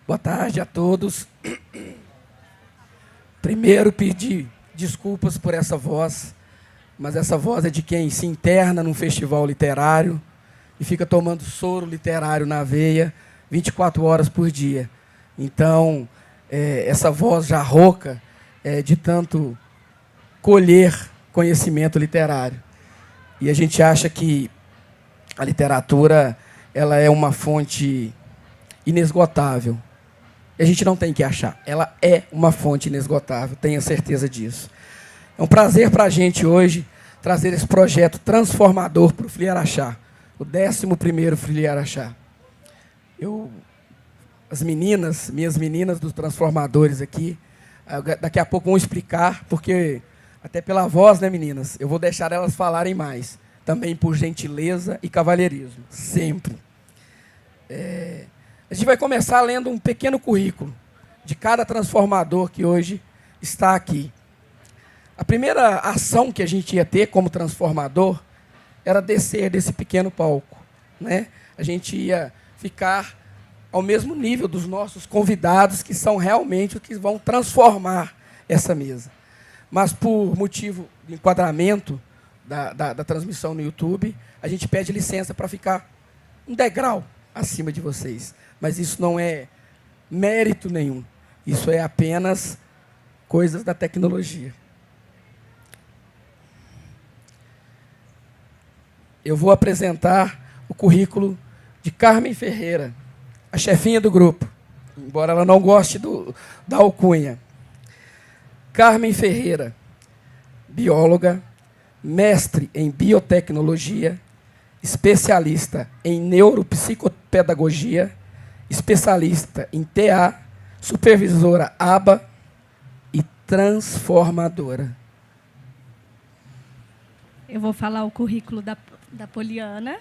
Boa tarde a todos. Primeiro, pedir desculpas por essa voz, mas essa voz é de quem se interna num festival literário e fica tomando soro literário na veia 24 horas por dia. Então, essa voz já rouca de tanto colher conhecimento literário. E a gente acha que a literatura ela é uma fonte inesgotável. E a gente não tem que achar. Ela é uma fonte inesgotável, tenha certeza disso. É um prazer para a gente hoje trazer esse projeto transformador para o FLI Araxá, o 11º FLI Araxá. As meninas, minhas meninas dos transformadores aqui, daqui a pouco vão explicar, porque, até pela voz, né, meninas, eu vou deixar elas falarem mais, também por gentileza e cavalheirismo, sempre. A gente vai começar lendo um pequeno currículo de cada transformador que hoje está aqui. A primeira ação que a gente ia ter como transformador era descer desse pequeno palco, né? A gente ia ficar ao mesmo nível dos nossos convidados, que são realmente os que vão transformar essa mesa. Mas, por motivo de enquadramento da transmissão no YouTube, a gente pede licença para ficar um degrau acima de vocês. Mas isso não é mérito nenhum. Isso é apenas coisas da tecnologia. Eu vou apresentar o currículo de Carmen Ferreira, a chefinha do grupo, embora ela não goste da alcunha. Carmen Ferreira, bióloga, mestre em biotecnologia, especialista em neuropsicopedagogia, especialista em TA, supervisora ABA e transformadora. Eu vou falar o currículo da Poliana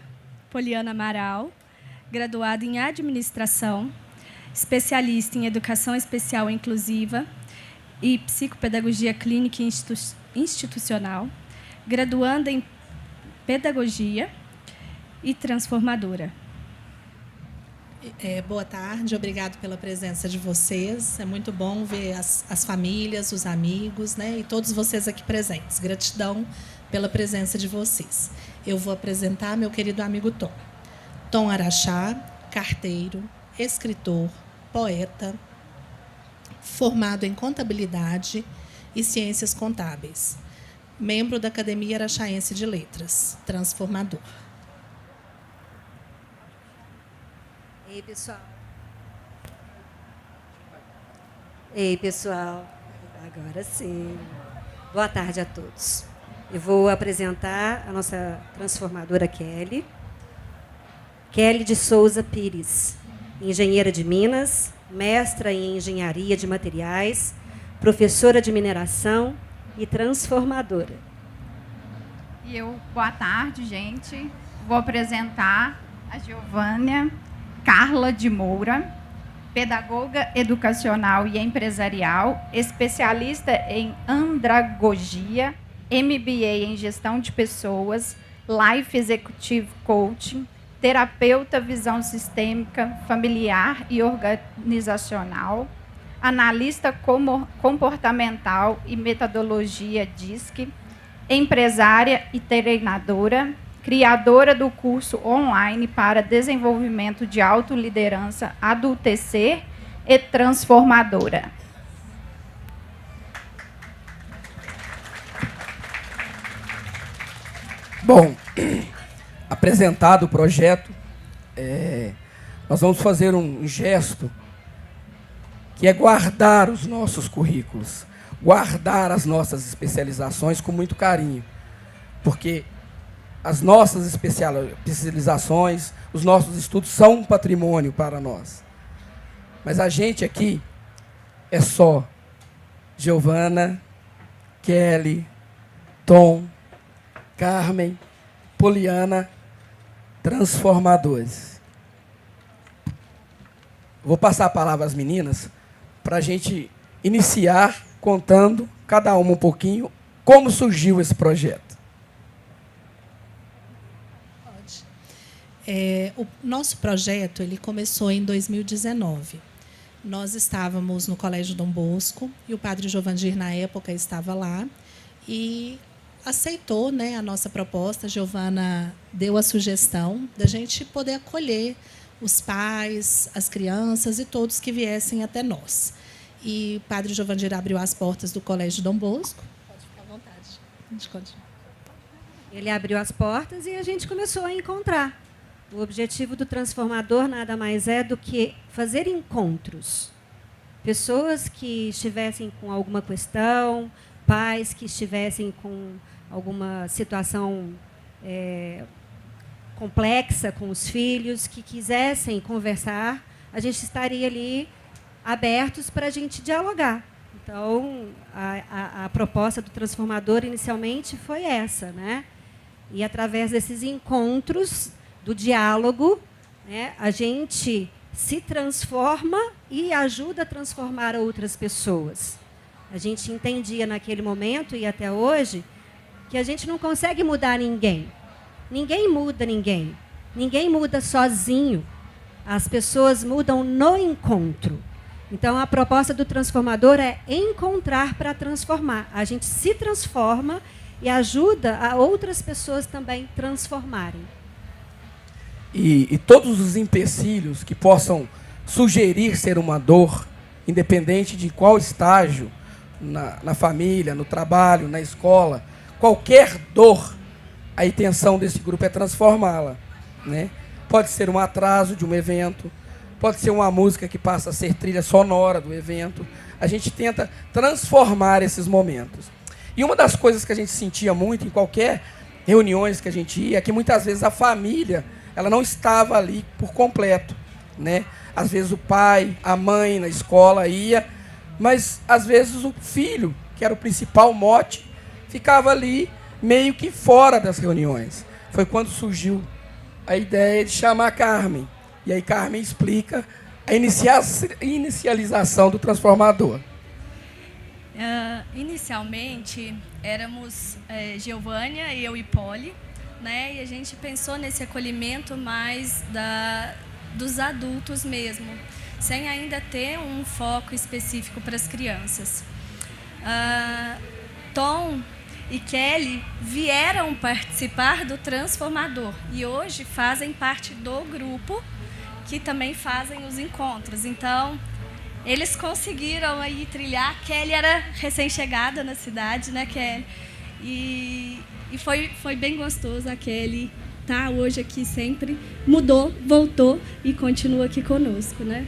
Amaral, graduada em administração, especialista em educação especial inclusiva e psicopedagogia clínica e institucional, graduanda em pedagogia e transformadora. Boa tarde, obrigado pela presença de vocês. É muito bom ver as famílias, os amigos, né, e todos vocês aqui presentes. Gratidão pela presença de vocês. Eu vou apresentar meu querido amigo Tom. Tom Araxá, carteiro, escritor, poeta, formado em contabilidade e ciências contábeis, membro da Academia Araxaense de Letras, transformador. Ei, pessoal. Ei, pessoal. Agora sim. Boa tarde a todos. Eu vou apresentar a nossa transformadora Kelly. Kelly de Souza Pires, engenheira de Minas, mestra em engenharia de materiais, professora de mineração e transformadora. Boa tarde, gente. Vou apresentar a Giovânia Carla de Moura, pedagoga educacional e empresarial, especialista em andragogia, MBA em gestão de pessoas, Life Executive Coaching, terapeuta visão sistêmica, familiar e organizacional, analista comportamental e metodologia DISC, empresária e treinadora, criadora do curso online para desenvolvimento de autoliderança, adultecer e transformadora. Bom, apresentado o projeto, nós vamos fazer um gesto que é guardar os nossos currículos, guardar as nossas especializações com muito carinho, porque as nossas especializações, os nossos estudos são um patrimônio para nós. Mas a gente aqui é só Giovana, Kelly, Tom, Carmen, Poliana, transformadores. Vou passar a palavra às meninas para a gente iniciar contando, cada uma um pouquinho, como surgiu esse projeto. O nosso projeto ele começou em 2019. nós estávamos no Colégio Dom Bosco e o padre Giovandir, na época, estava lá e aceitou, né, a nossa proposta. A Giovana deu a sugestão da gente poder acolher os pais, as crianças e todos que viessem até nós. E o padre Giovandir abriu as portas do Colégio Dom Bosco. Pode ficar à vontade. A gente continua. Ele abriu as portas e a gente começou a encontrar. O objetivo do transformador nada mais é do que fazer encontros. Pessoas que estivessem com alguma questão, pais que estivessem com alguma situação complexa com os filhos, que quisessem conversar, a gente estaria ali abertos para a gente dialogar. Então, a proposta do transformador inicialmente foi essa, né? E através desses encontros, do diálogo, né, a gente se transforma e ajuda a transformar outras pessoas. A gente entendia naquele momento e até hoje que a gente não consegue mudar ninguém. Ninguém muda ninguém. Ninguém muda sozinho. As pessoas mudam no encontro. Então, a proposta do transformador é encontrar para transformar. A gente se transforma e ajuda a outras pessoas também transformarem. E todos os empecilhos que possam sugerir ser uma dor, independente de qual estágio, na família, no trabalho, na escola, qualquer dor, a intenção desse grupo é transformá-la, né? Pode ser um atraso de um evento, pode ser uma música que passa a ser trilha sonora do evento. A gente tenta transformar esses momentos. E uma das coisas que a gente sentia muito em qualquer reuniões que a gente ia é que muitas vezes a família ela não estava ali por completo, né? Às vezes o pai, a mãe na escola ia, mas às vezes o filho, que era o principal mote, ficava ali meio que fora das reuniões. Foi quando surgiu a ideia de chamar a Carmen. E aí Carmen explica a inicialização do transformador. Inicialmente, éramos Giovânia, eu e Poli, né? E a gente pensou nesse acolhimento mais dos adultos mesmo, sem ainda ter um foco específico para as crianças. Tom e Kelly vieram participar do Transformador e hoje fazem parte do grupo que também fazem os encontros. Então, eles conseguiram aí trilhar. Kelly era recém-chegada na cidade, né, Kelly? E foi bem gostoso. A Kelly tá hoje aqui sempre, mudou, voltou e continua aqui conosco, né?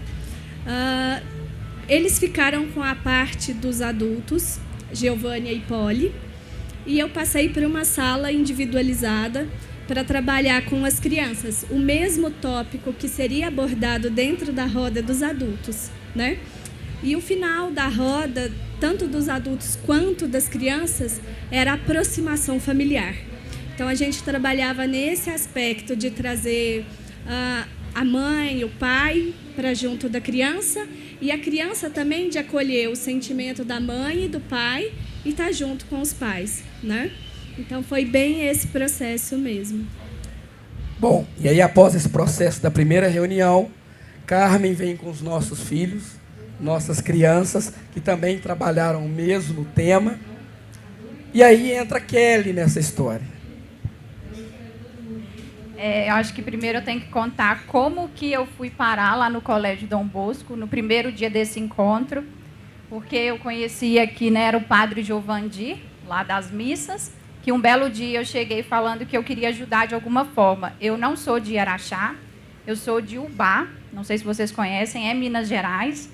Eles ficaram com a parte dos adultos, Giovânia e Poli, e eu passei por uma sala individualizada para trabalhar com as crianças, o mesmo tópico que seria abordado dentro da roda dos adultos, né? E o final da roda, tanto dos adultos quanto das crianças, era a aproximação familiar. Então, a gente trabalhava nesse aspecto de trazer a mãe, o pai, para junto da criança, e a criança também de acolher o sentimento da mãe e do pai e estar junto com os pais, né? Então, foi bem esse processo mesmo. Bom, e aí após esse processo da primeira reunião, Carmen vem com os nossos filhos, nossas crianças, que também trabalharam o mesmo tema. E aí entra Kelly nessa história. Eu acho que primeiro eu tenho que contar como que eu fui parar lá no Colégio Dom Bosco, no primeiro dia desse encontro, porque eu conhecia aqui, né, era o padre Giovandir, lá das missas, que um belo dia eu cheguei falando que eu queria ajudar de alguma forma. Eu não sou de Araxá, eu sou de Ubá, não sei se vocês conhecem, é Minas Gerais.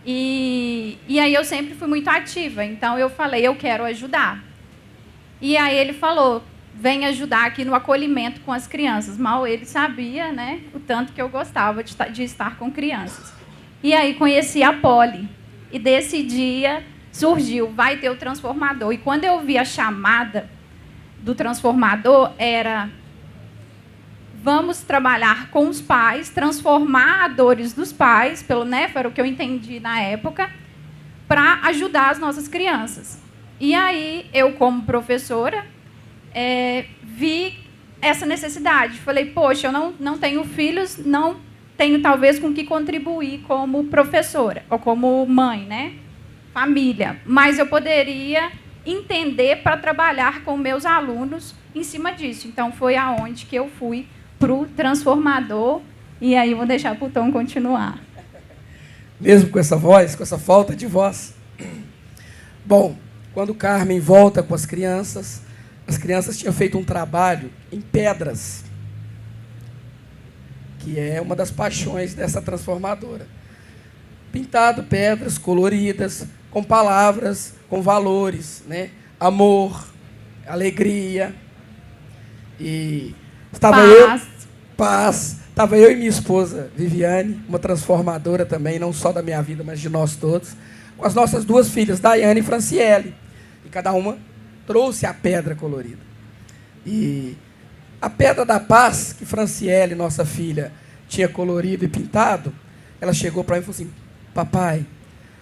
E aí eu sempre fui muito ativa, então eu falei, eu quero ajudar. E aí ele falou, vem ajudar aqui no acolhimento com as crianças. Mal ele sabia, né, o tanto que eu gostava de estar com crianças. E aí conheci a Poli. E desse dia surgiu, vai ter o transformador. E quando eu vi a chamada do transformador, era vamos trabalhar com os pais, transformar as dores dos pais, era o que eu entendi na época, para ajudar as nossas crianças. E aí, eu, como professora, vi essa necessidade. Falei, poxa, eu não tenho filhos, não tenho talvez com que contribuir como professora ou como mãe, né? Família, mas eu poderia entender para trabalhar com meus alunos em cima disso. Então, foi aonde que eu fui para o transformador, e aí eu vou deixar para o Tom continuar. Mesmo com essa voz, com essa falta de voz. Bom, quando Carmen volta com as crianças tinham feito um trabalho em pedras, que é uma das paixões dessa transformadora. Pintado pedras coloridas, com palavras, com valores, né? Amor, alegria. E estava paz. Estava eu e minha esposa, Viviane, uma transformadora também, não só da minha vida, mas de nós todos, com as nossas duas filhas, Daiane e Franciele. E cada uma trouxe a pedra colorida. E a pedra da paz, que Franciele, nossa filha, tinha colorido e pintado, ela chegou para mim e falou assim: papai,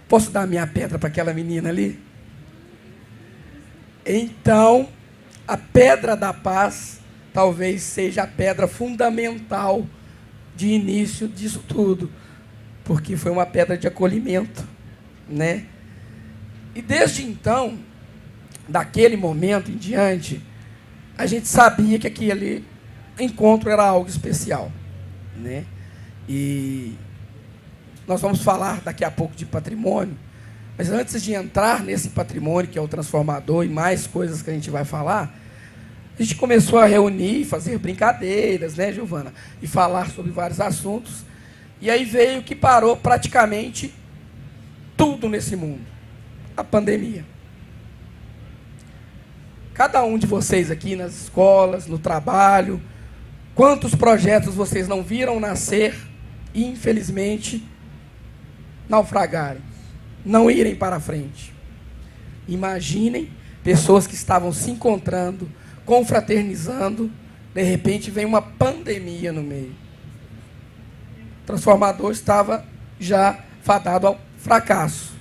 posso dar minha pedra para aquela menina ali? Então, a pedra da paz talvez seja a pedra fundamental de início disso tudo, porque foi uma pedra de acolhimento, né? E desde então, daquele momento em diante, a gente sabia que aquele encontro era algo especial, né? E nós vamos falar daqui a pouco de patrimônio, mas antes de entrar nesse patrimônio, que é o transformador, e mais coisas que a gente vai falar, a gente começou a reunir, fazer brincadeiras, né, Giovana? E falar sobre vários assuntos. E aí veio que parou praticamente tudo nesse mundo. A pandemia. Cada um de vocês aqui nas escolas, no trabalho, quantos projetos vocês não viram nascer e, infelizmente, naufragarem, não irem para frente. Imaginem pessoas que estavam se encontrando, confraternizando, de repente vem uma pandemia no meio. O transformador estava já fadado ao fracasso.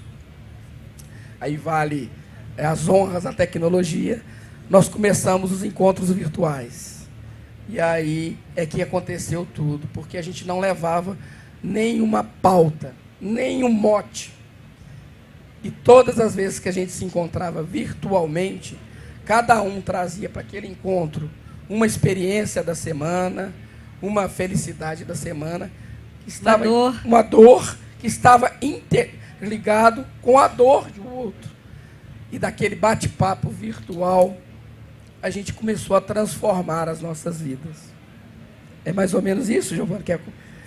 Aí vale as honras à tecnologia. Nós começamos os encontros virtuais. E aí é que aconteceu tudo, porque a gente não levava nenhuma pauta, nenhum mote. E todas as vezes que a gente se encontrava virtualmente, cada um trazia para aquele encontro uma experiência da semana, uma felicidade da semana, que estava, uma dor que estava interligado com a dor do outro. E daquele bate-papo virtual, a gente começou a transformar as nossas vidas. É mais ou menos isso, Giovana?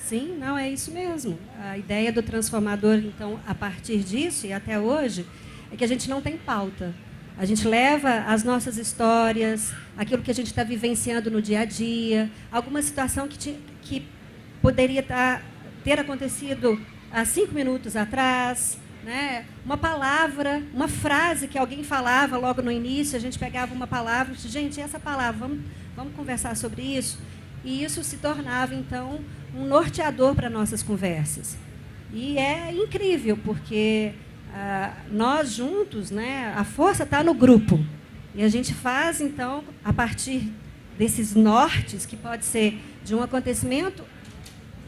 Sim, não, é isso mesmo. A ideia do transformador, então, a partir disso e até hoje, é que a gente não tem pauta. A gente leva as nossas histórias, aquilo que a gente está vivenciando no dia a dia, alguma situação que poderia ter acontecido há 5 minutos atrás, né? Uma palavra, uma frase que alguém falava logo no início, a gente pegava uma palavra e disse, gente, essa palavra, vamos conversar sobre isso? E isso se tornava, então, um norteador para nossas conversas. E é incrível, porque nós juntos, né, a força está no grupo. E a gente faz, então, a partir desses nortes, que pode ser de um acontecimento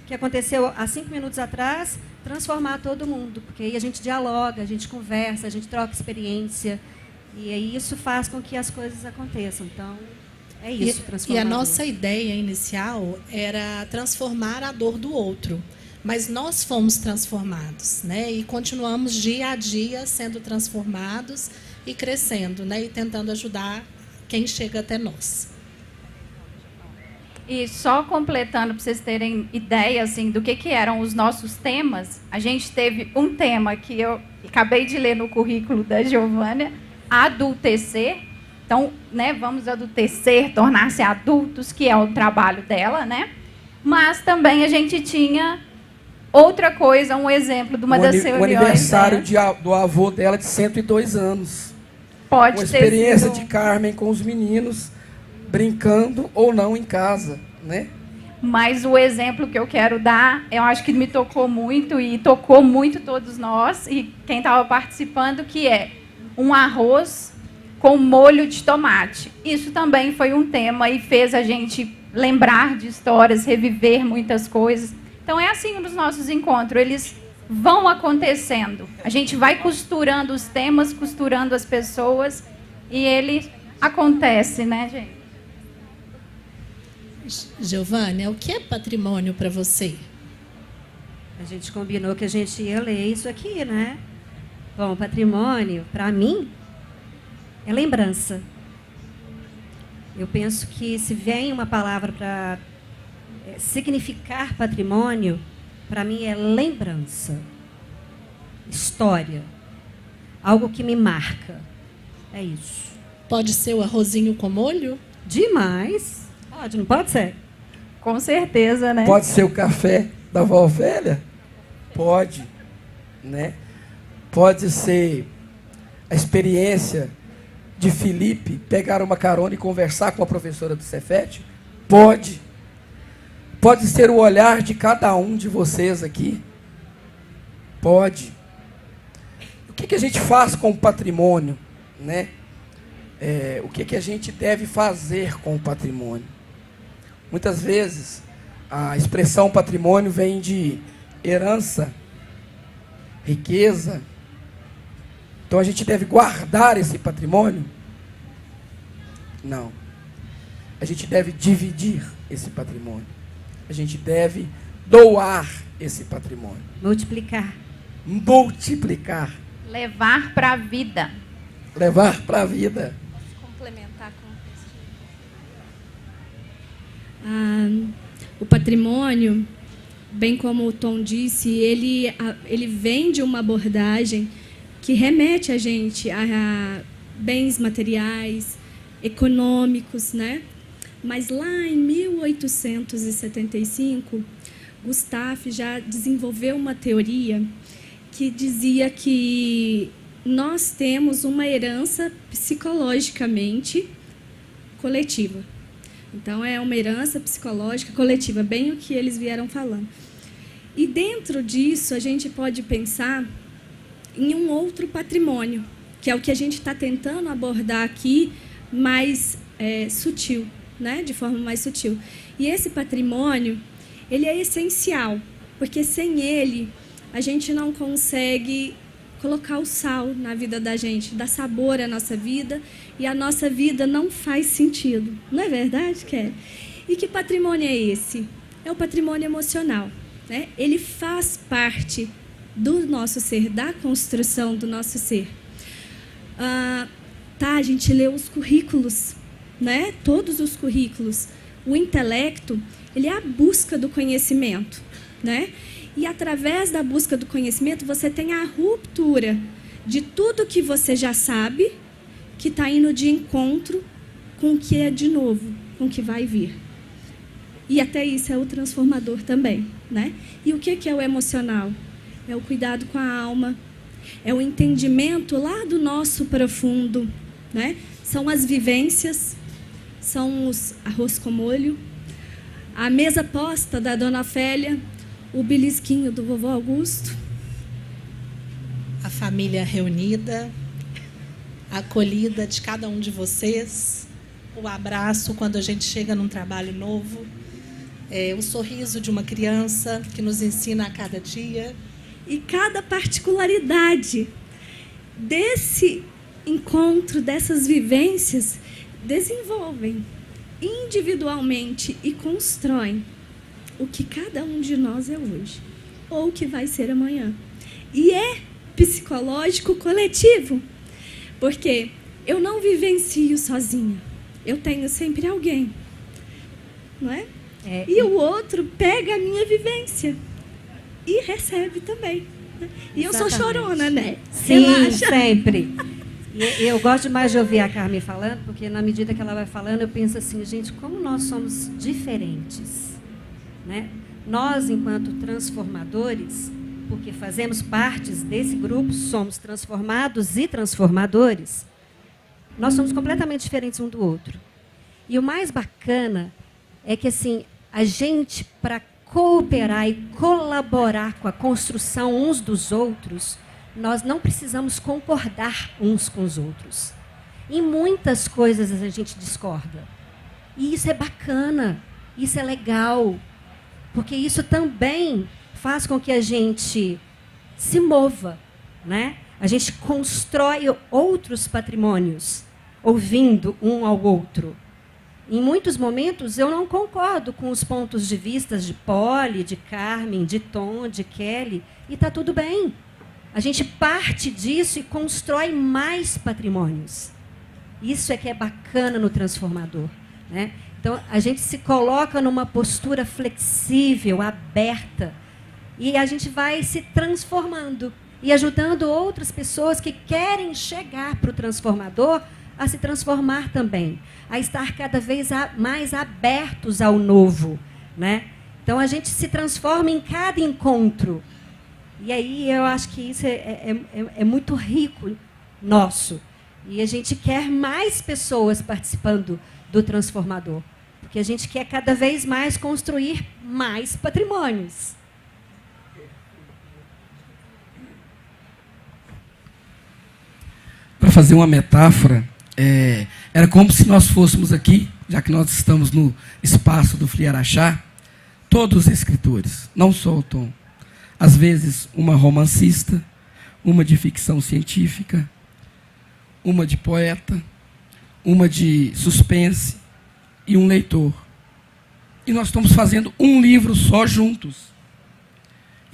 que aconteceu há 5 minutos atrás, transformar todo mundo. Porque aí a gente dialoga, a gente conversa, a gente troca experiência. E aí isso faz com que as coisas aconteçam. Então, é isso, transformar. E a nossa ideia inicial era transformar a dor do outro. Mas nós fomos transformados, né? E continuamos dia a dia sendo transformados e crescendo, né? E tentando ajudar quem chega até nós. E só completando, para vocês terem ideia assim, do que eram os nossos temas, a gente teve um tema que eu acabei de ler no currículo da Giovânia, adultecer. Então, né, vamos adultecer, tornar-se adultos, que é o trabalho dela, né? Mas também a gente tinha outra coisa, um exemplo de uma das reuniões. O aniversário do avô dela de 102 anos. Pode uma ter experiência sido... de Carmen com os meninos, brincando ou não em casa, né? Mas o exemplo que eu quero dar, eu acho que me tocou muito e tocou muito todos nós e quem estava participando, que é um arroz com molho de tomate. Isso também foi um tema e fez a gente lembrar de histórias, reviver muitas coisas. Então, Então é assim nos nossos encontros, eles vão acontecendo. A gente vai costurando os temas, costurando as pessoas e ele acontece, né, gente? Giovânia, o que é patrimônio para você? A gente combinou que a gente ia ler isso aqui, né? Bom, patrimônio, para mim, é lembrança. Eu penso que se vem uma palavra para significar patrimônio, para mim é lembrança, história, algo que me marca. É isso. Pode ser o arrozinho com molho? Demais. Pode, não pode ser? Com certeza, né? Pode ser o café da vó velha? Pode, né? Pode ser a experiência de Felipe pegar uma carona e conversar com a professora do Cefet? Pode. Pode ser o olhar de cada um de vocês aqui? Pode. O que a gente faz com o patrimônio, né? O que a gente deve fazer com o patrimônio? Muitas vezes, a expressão patrimônio vem de herança, riqueza. Então, a gente deve guardar esse patrimônio? Não. A gente deve dividir esse patrimônio. A gente deve doar esse patrimônio. Multiplicar. Multiplicar. Levar para a vida. Levar para a vida. Complementar com o patrimônio, bem como o Tom disse, ele vem de uma abordagem que remete a gente a bens materiais, econômicos, né? Mas lá em 1875, Gustave já desenvolveu uma teoria que dizia que nós temos uma herança psicologicamente coletiva. Então, é uma herança psicológica coletiva, bem o que eles vieram falando. E dentro disso, a gente pode pensar em um outro patrimônio, que é o que a gente está tentando abordar aqui, mais sutil, né? De forma mais sutil. E esse patrimônio, ele é essencial, porque sem ele, a gente não consegue colocar o sal na vida da gente, dar sabor à nossa vida, e a nossa vida não faz sentido. Não é verdade, Kelly? E que patrimônio é esse? É o patrimônio emocional, né? Ele faz parte do nosso ser, da construção do nosso ser. A gente lê os currículos, né? Todos os currículos. O intelecto, ele é a busca do conhecimento, né? E através da busca do conhecimento, você tem a ruptura de tudo que você já sabe, que está indo de encontro com o que é de novo, com o que vai vir. E até isso é o transformador também, né? E o que é o emocional? É o cuidado com a alma, é o entendimento lá do nosso profundo, né? São as vivências, são os arroz com molho, a mesa posta da Dona Félia, o belisquinho do vovô Augusto. A família reunida, a acolhida de cada um de vocês, o abraço quando a gente chega num trabalho novo, o sorriso de uma criança que nos ensina a cada dia. E cada particularidade desse encontro, dessas vivências, desenvolvem individualmente e constroem o que cada um de nós é hoje, ou o que vai ser amanhã. E é psicológico coletivo, porque eu não vivencio sozinha, eu tenho sempre alguém, não é? E o outro pega a minha vivência e recebe também. Né? E eu sou chorona, né? Sim, Relaxa. sempre. E eu gosto mais de ouvir a Carmen falando, porque na medida que ela vai falando, eu penso assim, gente, como nós somos diferentes. Né? Nós, enquanto transformadores, porque fazemos partes desse grupo, somos transformados e transformadores, nós somos completamente diferentes um do outro. E o mais bacana é que assim, a gente, para cooperar e colaborar com a construção uns dos outros, nós não precisamos concordar uns com os outros. Em muitas coisas a gente discorda. E isso é bacana, isso é legal. porque isso também faz com que a gente se mova, né? A gente constrói outros patrimônios, ouvindo um ao outro. Em muitos momentos, eu não concordo com os pontos de vista de Polly, de Carmen, de Tom, de Kelly, e está tudo bem. A gente parte disso e constrói mais patrimônios. Isso é que é bacana no transformador, né? Então, a gente se coloca numa postura flexível, aberta, e a gente vai se transformando e ajudando outras pessoas que querem chegar para o transformador a se transformar também, a estar cada vez mais abertos ao novo, né? Então, a gente se transforma em cada encontro. E aí eu acho que isso é muito rico nosso. E a gente quer mais pessoas participando do transformador, porque a gente quer cada vez mais construir mais patrimônios. Para fazer uma metáfora, era como se nós fôssemos aqui, já que nós estamos no espaço do Fli Araxá, todos os escritores, não só o Tom. Às vezes, uma romancista, uma de ficção científica, uma de poeta, uma de suspense e um leitor. E nós estamos fazendo um livro só juntos.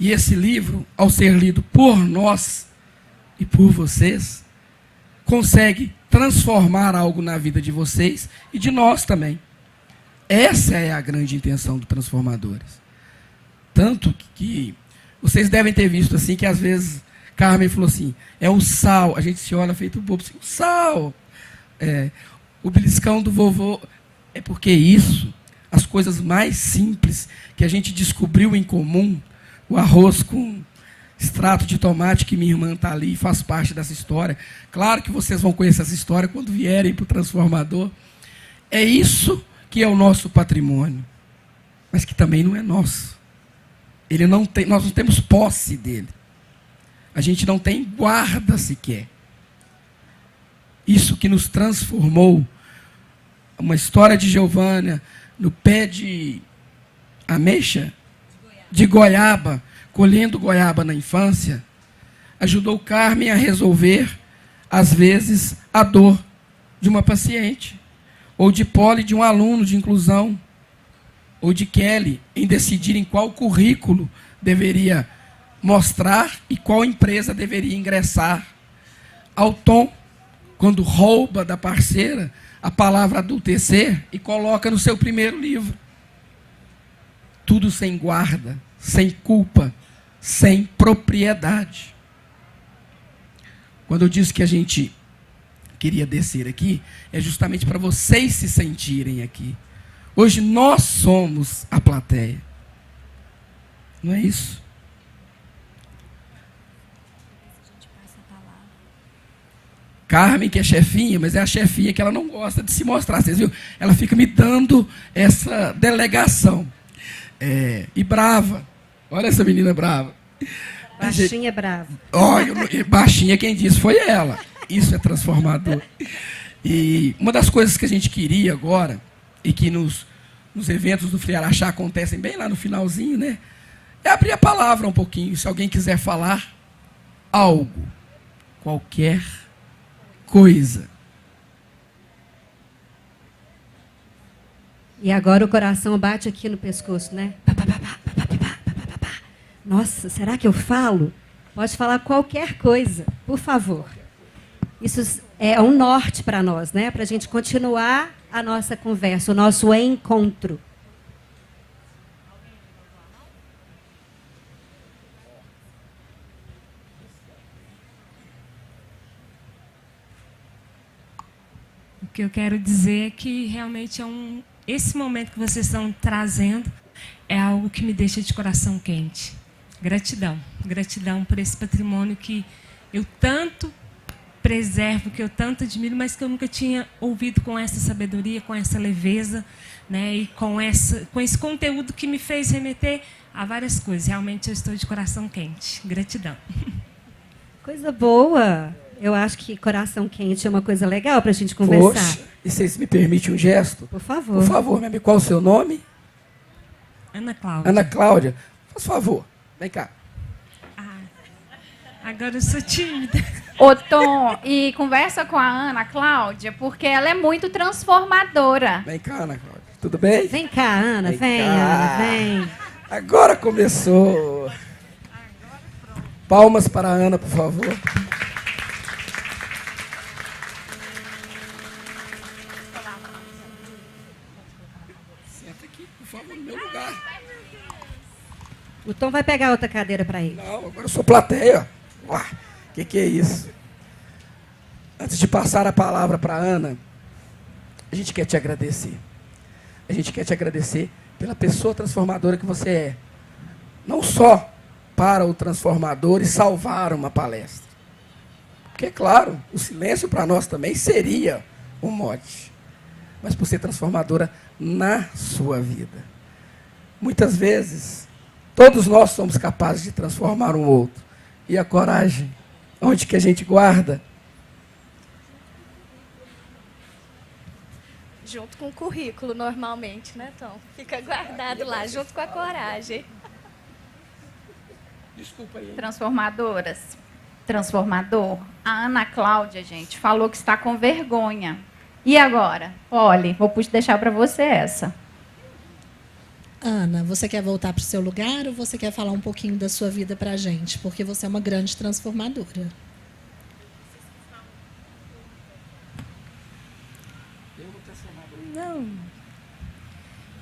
E esse livro, ao ser lido por nós e por vocês, consegue transformar algo na vida de vocês e de nós também. Essa é a grande intenção do Transformadores. Tanto que vocês devem ter visto assim, que às vezes Carmen falou assim, é o sal, a gente se olha feito bobo, assim, o sal, o beliscão do vovô. É porque isso, as coisas mais simples que a gente descobriu em comum, o arroz com extrato de tomate, que minha irmã está ali e faz parte dessa história. Claro que vocês vão conhecer essa história quando vierem para o Transformador. É isso que é o nosso patrimônio, mas que também não é nosso. Nós não temos posse dele. A gente não tem guarda sequer. Isso que nos transformou, uma história de Giovânia no pé de ameixa, de goiaba, colhendo goiaba na infância, ajudou Carmen a resolver, às vezes, a dor de uma paciente, ou de Polly, de um aluno de inclusão, ou de Kelly, em decidir em qual currículo deveria mostrar e qual empresa deveria ingressar. Ao Tom, quando rouba da parceira a palavra adultecer e coloca no seu primeiro livro. Tudo sem guarda, sem culpa, sem propriedade. Quando eu disse que a gente queria descer aqui, é justamente para vocês se sentirem aqui. Hoje nós somos a plateia. Não é isso? Carmen, que é chefinha, mas é a chefinha que ela não gosta de se mostrar. Vocês viram? Ela fica me dando essa delegação. E brava. Olha essa menina brava. Baixinha é brava. Olha, baixinha quem disse foi ela. Isso é transformador. E uma das coisas que a gente queria agora, e que nos eventos do Fli Araxá acontecem bem lá no finalzinho, né? É abrir a palavra um pouquinho. Se alguém quiser falar algo, qualquer coisa. E agora o coração bate aqui no pescoço, né? Nossa, será que eu falo? Pode falar qualquer coisa, por favor. Isso é um norte para nós, né? Para a gente continuar a nossa conversa, o nosso encontro. O que eu quero dizer é que realmente esse momento que vocês estão trazendo é algo que me deixa de coração quente. Gratidão. Gratidão por esse patrimônio que eu tanto preservo, que eu tanto admiro, mas que eu nunca tinha ouvido com essa sabedoria, com essa leveza, né, e com esse conteúdo que me fez remeter a várias coisas. Realmente eu estou de coração quente. Gratidão. Coisa boa. Eu acho que coração quente é uma coisa legal para a gente conversar. Poxa, e vocês me permitem um gesto? Por favor. Por favor, minha amiga, qual o seu nome? Ana Cláudia. Ana Cláudia, faz favor, vem cá. Agora eu sou tímida. Ô, Tom, e conversa com a Ana Cláudia, porque ela é muito transformadora. Vem cá, Ana Cláudia. Tudo bem? Vem cá, Ana, vem, cá. Ana, vem. Agora começou. Palmas para a Ana, por favor. Senta aqui, por favor, no meu lugar. O Tom vai pegar outra cadeira para ele. Não, agora eu sou plateia. Uá, que é isso? Antes de passar a palavra para a Ana, a gente quer te agradecer. A gente quer te agradecer pela pessoa transformadora que você é. Não só para o transformador e salvar uma palestra. Porque, é claro, o silêncio para nós também seria um mote. Mas por ser transformadora na sua vida. Muitas vezes, todos nós somos capazes de transformar um outro. E a coragem, onde que a gente guarda? Junto com o currículo, normalmente, né, Tom? Fica guardado lá, junto com a coragem. Desculpa aí. Transformadoras. Transformador. A Ana Cláudia, gente, falou que está com vergonha. E agora? Olha, vou deixar para você essa. Ana, você quer voltar para o seu lugar ou você quer falar um pouquinho da sua vida para a gente? Porque você é uma grande transformadora. Não.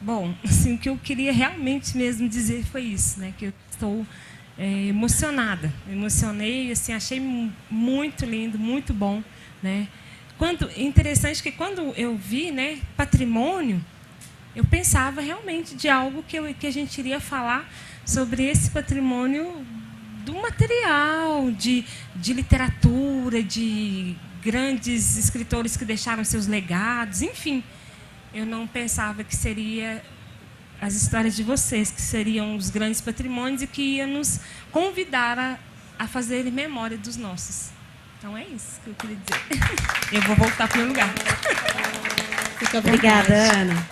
Bom, assim, o que eu queria realmente mesmo dizer foi isso, né? Que eu estou emocionada. Emocionei, assim, achei muito lindo, muito bom, né? Interessante que quando eu vi, né, patrimônio, eu pensava realmente de algo que a gente iria falar sobre esse patrimônio do material, de literatura, de grandes escritores que deixaram seus legados, enfim. Eu não pensava que seria as histórias de vocês, que seriam os grandes patrimônios e que ia nos convidar a fazer memória dos nossos. Então é isso que eu queria dizer. Eu vou voltar para o meu lugar. Fica à vontade. Obrigada, Ana.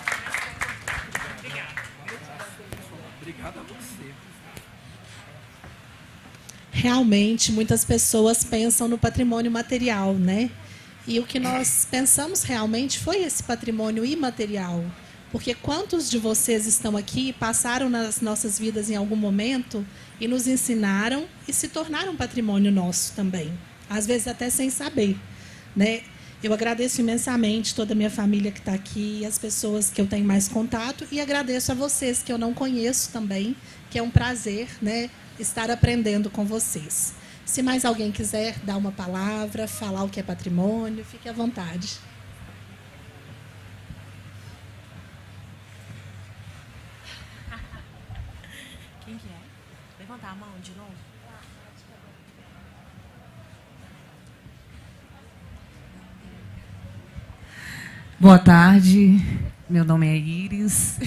Obrigado a você. Realmente, muitas pessoas pensam no patrimônio material, né? E o que nós pensamos realmente foi esse patrimônio imaterial. Porque quantos de vocês estão aqui e passaram nas nossas vidas em algum momento e nos ensinaram e se tornaram patrimônio nosso também. Às vezes até sem saber, né? Eu agradeço imensamente toda a minha família que está aqui, as pessoas que eu tenho mais contato, e agradeço a vocês que eu não conheço também, que é um prazer, né, estar aprendendo com vocês. Se mais alguém quiser dar uma palavra, falar o que é patrimônio, fique à vontade. Quem que é? Levantar a mão de novo. Boa tarde, meu nome é Iris,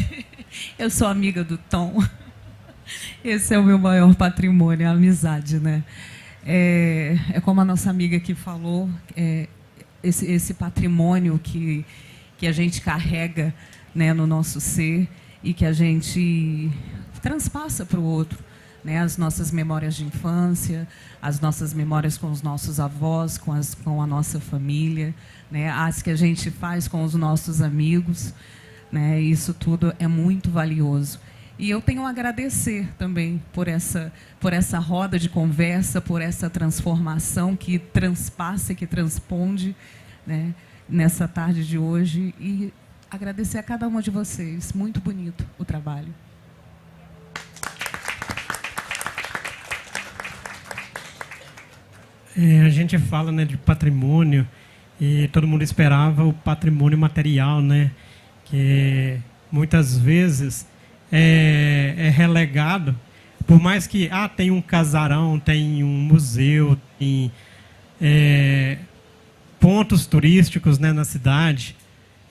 eu sou amiga do Tom. Esse é o meu maior patrimônio, a amizade, né? É como a nossa amiga aqui falou, esse patrimônio que a gente carrega, né, no nosso ser e que a gente transpassa para o outro, né? As nossas memórias de infância, as nossas memórias com os nossos avós, com a nossa família, né? As que a gente faz com os nossos amigos, né? Isso tudo é muito valioso. E eu tenho a agradecer também por essa roda de conversa, por essa transformação que transpassa e que transponde, né, nessa tarde de hoje. E agradecer a cada uma de vocês. Muito bonito o trabalho. A gente fala, né, de patrimônio e todo mundo esperava o patrimônio material, né, que muitas vezes é relegado, por mais que tem um casarão, tem um museu, tem pontos turísticos, né, na cidade,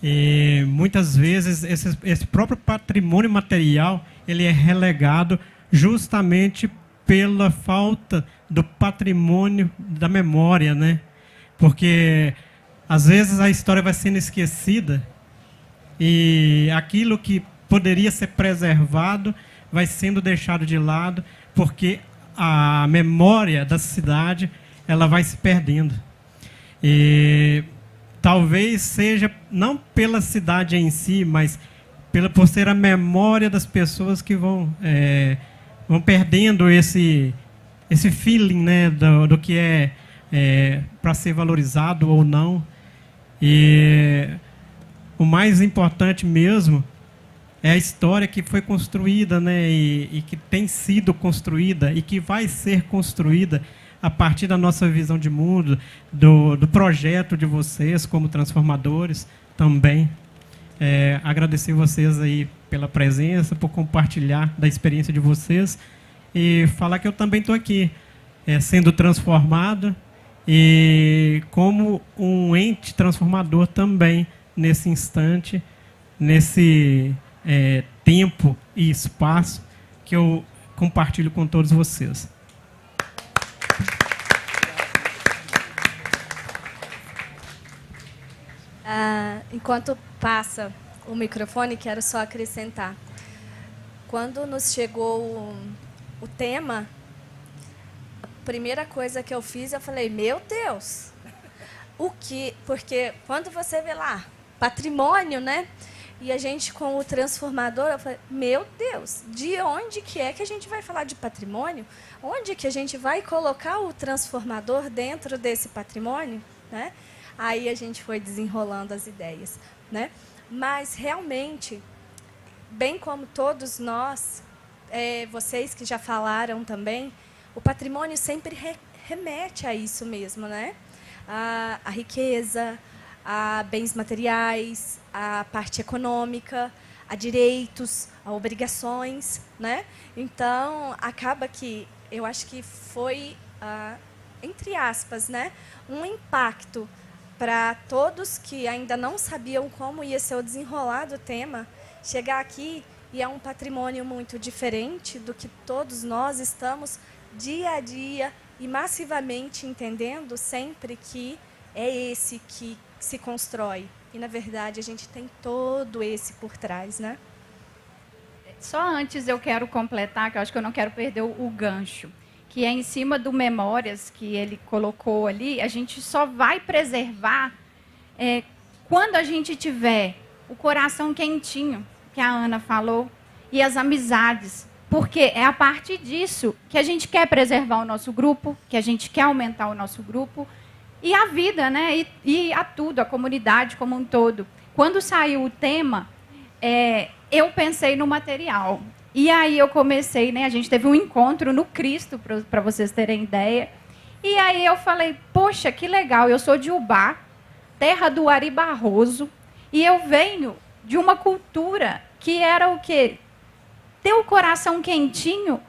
e muitas vezes esse próprio patrimônio material ele é relegado justamente pela falta do patrimônio da memória, né? Porque às vezes a história vai sendo esquecida e aquilo que poderia ser preservado vai sendo deixado de lado, porque a memória da cidade ela vai se perdendo. E talvez seja, não pela cidade em si, mas por ser a memória das pessoas que vão perdendo esse feeling, né, do que é para ser valorizado ou não. E o mais importante mesmo é a história que foi construída, né, e que tem sido construída e que vai ser construída a partir da nossa visão de mundo, do projeto de vocês como transformadores também. Agradecer vocês aí pela presença, por compartilhar da experiência de vocês e falar que eu também estou aqui sendo transformado e como um ente transformador também nesse instante, nesse tempo e espaço que eu compartilho com todos vocês. Enquanto passa o microfone, quero só acrescentar. Quando nos chegou o tema, a primeira coisa que eu fiz, eu falei, meu Deus, o que? Porque quando você vê lá, patrimônio, né? E a gente com o transformador, eu falei, meu Deus, de onde que é que a gente vai falar de patrimônio? Onde que a gente vai colocar o transformador dentro desse patrimônio, né? Aí a gente foi desenrolando as ideias, né? Mas, realmente, bem como todos nós, vocês que já falaram também, o patrimônio sempre remete a isso mesmo, né? A riqueza, a bens materiais, a parte econômica, a direitos, a obrigações, né? Então, acaba que, eu acho que foi, entre aspas, né, um impacto para todos que ainda não sabiam como ia ser o desenrolar do tema, chegar aqui e é um patrimônio muito diferente do que todos nós estamos dia a dia e massivamente entendendo sempre que é esse que se constrói. E, na verdade, a gente tem todo esse por trás, né? Só antes eu quero completar, que eu acho que eu não quero perder o gancho, que é em cima do Memórias que ele colocou ali, a gente só vai preservar quando a gente tiver o coração quentinho, que a Ana falou, e as amizades. Porque é a partir disso que a gente quer preservar o nosso grupo, que a gente quer aumentar o nosso grupo, e a vida, né? E a tudo, a comunidade como um todo. Quando saiu o tema, eu pensei no material. E aí eu comecei, né? A gente teve um encontro no Cristo, para vocês terem ideia. E aí eu falei, poxa, que legal, eu sou de Ubá, terra do Ari Barroso, e eu venho de uma cultura que era o quê? Ter o coração quentinho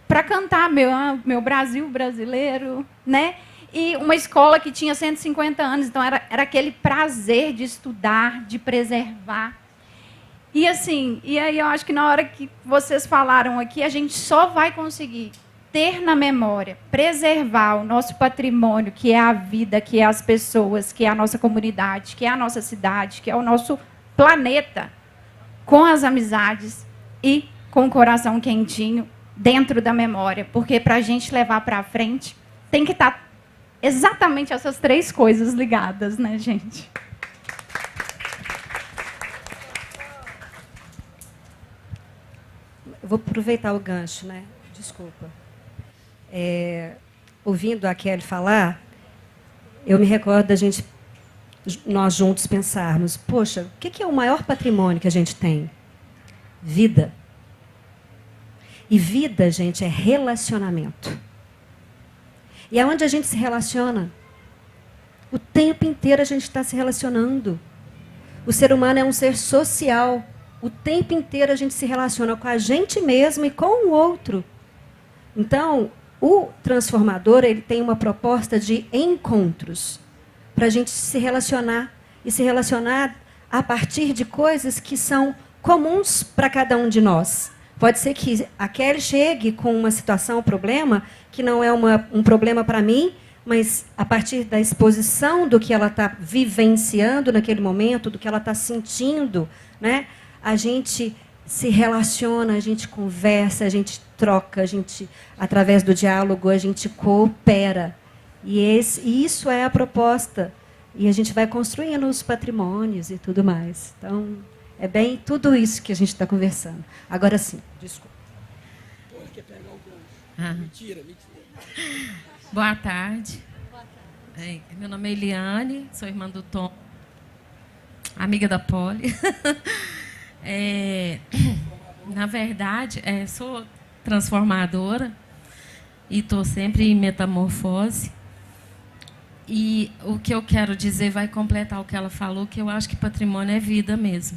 para cantar meu Brasil brasileiro, né? E uma escola que tinha 150 anos, então era aquele prazer de estudar, de preservar. E assim, e aí eu acho que na hora que vocês falaram aqui, a gente só vai conseguir ter na memória, preservar o nosso patrimônio, que é a vida, que é as pessoas, que é a nossa comunidade, que é a nossa cidade, que é o nosso planeta, com as amizades e com o coração quentinho dentro da memória. Porque para a gente levar para frente, tem que estar exatamente essas três coisas ligadas, né, gente? Eu vou aproveitar o gancho, né? Desculpa. Ouvindo a Kelly falar, eu me recordo da gente, nós juntos pensarmos, poxa, o que é o maior patrimônio que a gente tem? Vida. E vida, gente, é relacionamento. E é onde a gente se relaciona. O tempo inteiro a gente está se relacionando. O ser humano é um ser social. O tempo inteiro a gente se relaciona com a gente mesmo e com o outro. Então, o transformador, ele tem uma proposta de encontros para a gente se relacionar e se relacionar a partir de coisas que são comuns para cada um de nós. Pode ser que a Kelly chegue com uma situação, um problema, que não é um problema para mim, mas a partir da exposição do que ela está vivenciando naquele momento, do que ela está sentindo, né, a gente se relaciona, a gente conversa, a gente troca, a gente, através do diálogo, a gente coopera. E isso é a proposta. E a gente vai construindo os patrimônios e tudo mais. Então, é bem tudo isso que a gente está conversando. Agora sim, desculpa. Mentira. Boa tarde. Meu nome é Eliane, sou irmã do Tom, amiga da Poli. Na verdade, sou transformadora e estou sempre em metamorfose. E o que eu quero dizer vai completar o que ela falou, que eu acho que patrimônio é vida mesmo.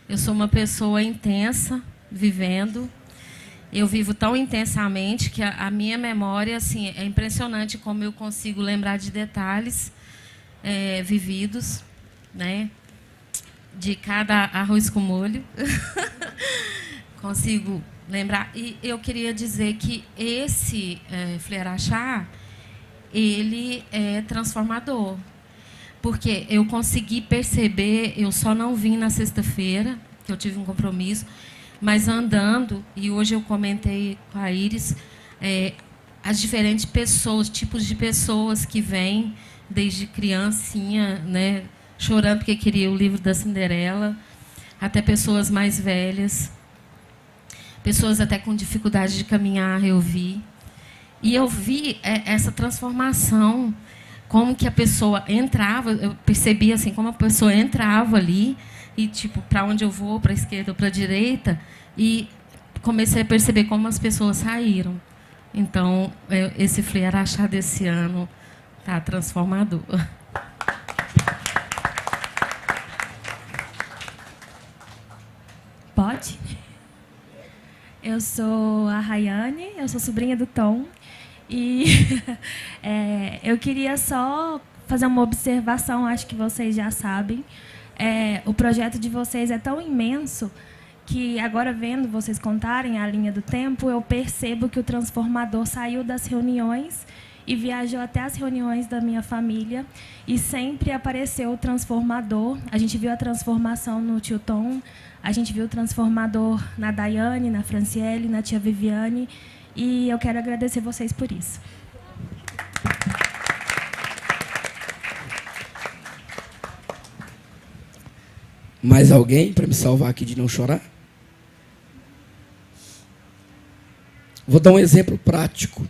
Eu sou uma pessoa intensa, vivendo. Eu vivo tão intensamente que a minha memória, assim, é impressionante como eu consigo lembrar de detalhes vividos, né? De cada arroz com molho. Consigo lembrar. E eu queria dizer que esse Fleirachá, ele é transformador. Porque eu consegui perceber, eu só não vim na sexta-feira, que eu tive um compromisso, mas andando, e hoje eu comentei com a Iris, as diferentes pessoas, tipos de pessoas que vêm desde criancinha, né, chorando porque queria o livro da Cinderela, até pessoas mais velhas, pessoas até com dificuldade de caminhar, eu vi. E eu vi essa transformação, como que a pessoa entrava, eu percebi assim, como a pessoa entrava ali, e tipo, para onde eu vou, para a esquerda ou para a direita, e comecei a perceber como as pessoas saíram. Então, esse Fleirachá desse ano está transformador. Pode? Eu sou a Rayane, eu sou sobrinha do Tom. E eu queria só fazer uma observação, acho que vocês já sabem. O projeto de vocês é tão imenso que, agora vendo vocês contarem a linha do tempo, eu percebo que o transformador saiu das reuniões e viajou até as reuniões da minha família, e sempre apareceu o transformador. A gente viu a transformação no tio Tom, a gente viu o transformador na Daiane, na Franciele, na tia Viviane, e eu quero agradecer vocês por isso. Mais alguém para me salvar aqui de não chorar? Vou dar um exemplo prático.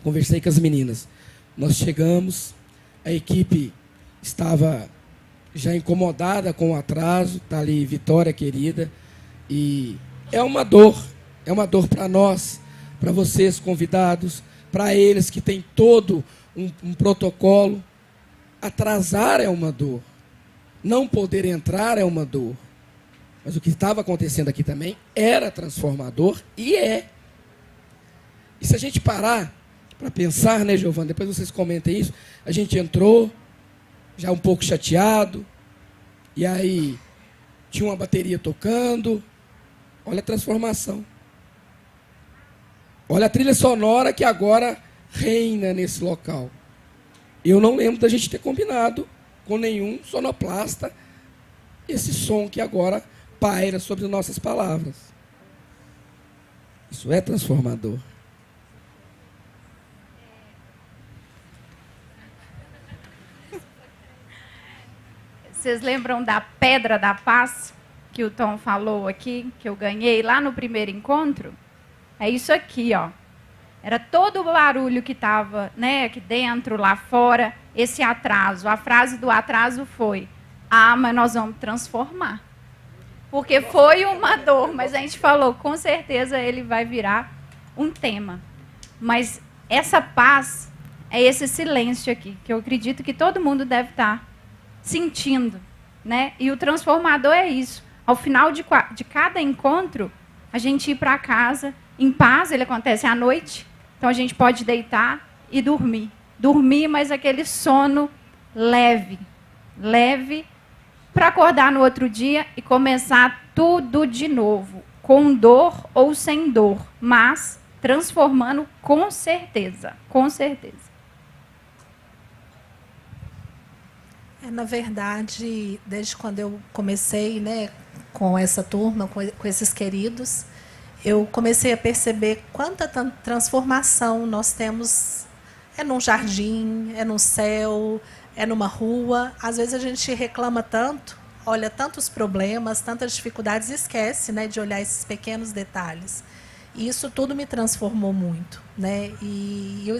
Conversei com as meninas. Nós chegamos, a equipe estava já incomodada com o atraso, está ali Vitória, querida, e é uma dor para nós, para vocês convidados, para eles que têm todo um protocolo. Atrasar é uma dor, não poder entrar é uma dor, mas o que estava acontecendo aqui também era transformador e é. E se a gente parar para pensar, né, Giovana, depois vocês comentem isso, a gente entrou já um pouco chateado, e aí tinha uma bateria tocando, olha a transformação. Olha a trilha sonora que agora reina nesse local. Eu não lembro da gente ter combinado com nenhum sonoplasta esse som que agora paira sobre nossas palavras. Isso é transformador. Vocês lembram da Pedra da Paz, que o Tom falou aqui, que eu ganhei lá no primeiro encontro? É isso aqui, ó. Era todo o barulho que estava, né, aqui dentro, lá fora, esse atraso. A frase do atraso foi: mas nós vamos transformar. Porque foi uma dor, mas a gente falou, com certeza ele vai virar um tema. Mas essa paz é esse silêncio aqui, que eu acredito que todo mundo deve estar sentindo, né? E o transformador é isso. Ao final de cada encontro, a gente ir para casa em paz. Ele acontece à noite, então a gente pode deitar e dormir. Dormir, mas aquele sono leve, para acordar no outro dia e começar tudo de novo, com dor ou sem dor, mas transformando com certeza, com certeza. Na verdade, desde quando eu comecei, né, com essa turma, com esses queridos, eu comecei a perceber quanta transformação nós temos. É num jardim, é num céu, é numa rua. Às vezes a gente reclama tanto, olha tantos problemas, tantas dificuldades e esquece, né, de olhar esses pequenos detalhes. E isso tudo me transformou muito, né? E eu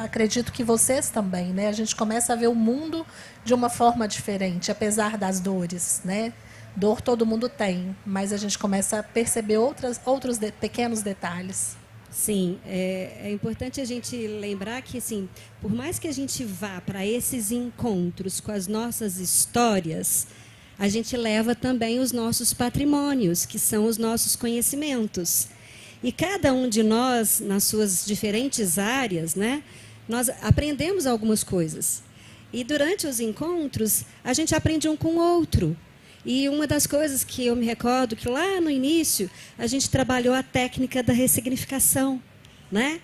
acredito que vocês também, né? A gente começa a ver o mundo de uma forma diferente, apesar das dores, né? Dor todo mundo tem, mas a gente começa a perceber outros pequenos detalhes. Sim, é importante a gente lembrar que, assim, por mais que a gente vá para esses encontros com as nossas histórias, a gente leva também os nossos patrimônios, que são os nossos conhecimentos. E cada um de nós, nas suas diferentes áreas, né, nós aprendemos algumas coisas. E durante os encontros, a gente aprende um com o outro. E uma das coisas que eu me recordo, que lá no início, a gente trabalhou a técnica da ressignificação, né?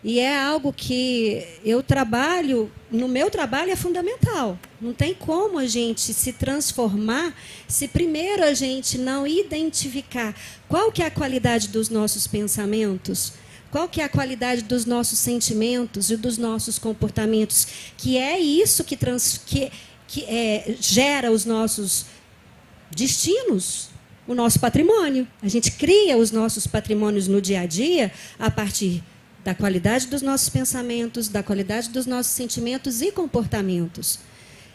E é algo que eu trabalho, no meu trabalho é fundamental. Não tem como a gente se transformar se primeiro a gente não identificar qual que é a qualidade dos nossos pensamentos, qual que é a qualidade dos nossos sentimentos e dos nossos comportamentos, que é isso que gera os nossos destinos, o nosso patrimônio. A gente cria os nossos patrimônios no dia a dia a partir da qualidade dos nossos pensamentos, da qualidade dos nossos sentimentos e comportamentos.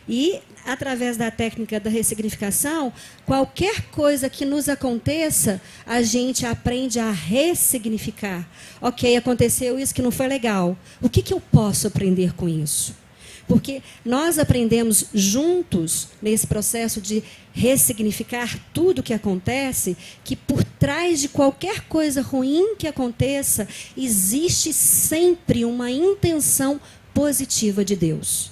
E, através da técnica da ressignificação, qualquer coisa que nos aconteça, a gente aprende a ressignificar. Ok, aconteceu isso que não foi legal. O que eu posso aprender com isso? Porque nós aprendemos juntos, nesse processo de ressignificar tudo o que acontece, que por trás de qualquer coisa ruim que aconteça, existe sempre uma intenção positiva de Deus.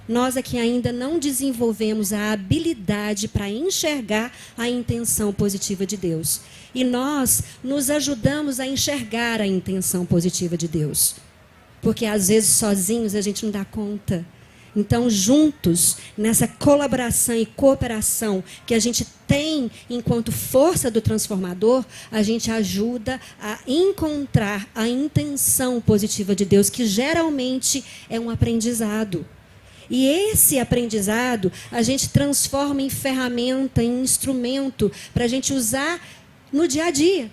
Nós aqui ainda não desenvolvemos a habilidade para enxergar a intenção positiva de Deus. E nós nos ajudamos a enxergar a intenção positiva de Deus. Porque, às vezes, sozinhos a gente não dá conta. Então, juntos, nessa colaboração e cooperação que a gente tem enquanto força do transformador, a gente ajuda a encontrar a intenção positiva de Deus, que geralmente é um aprendizado. E esse aprendizado a gente transforma em ferramenta, em instrumento, para a gente usar no dia a dia.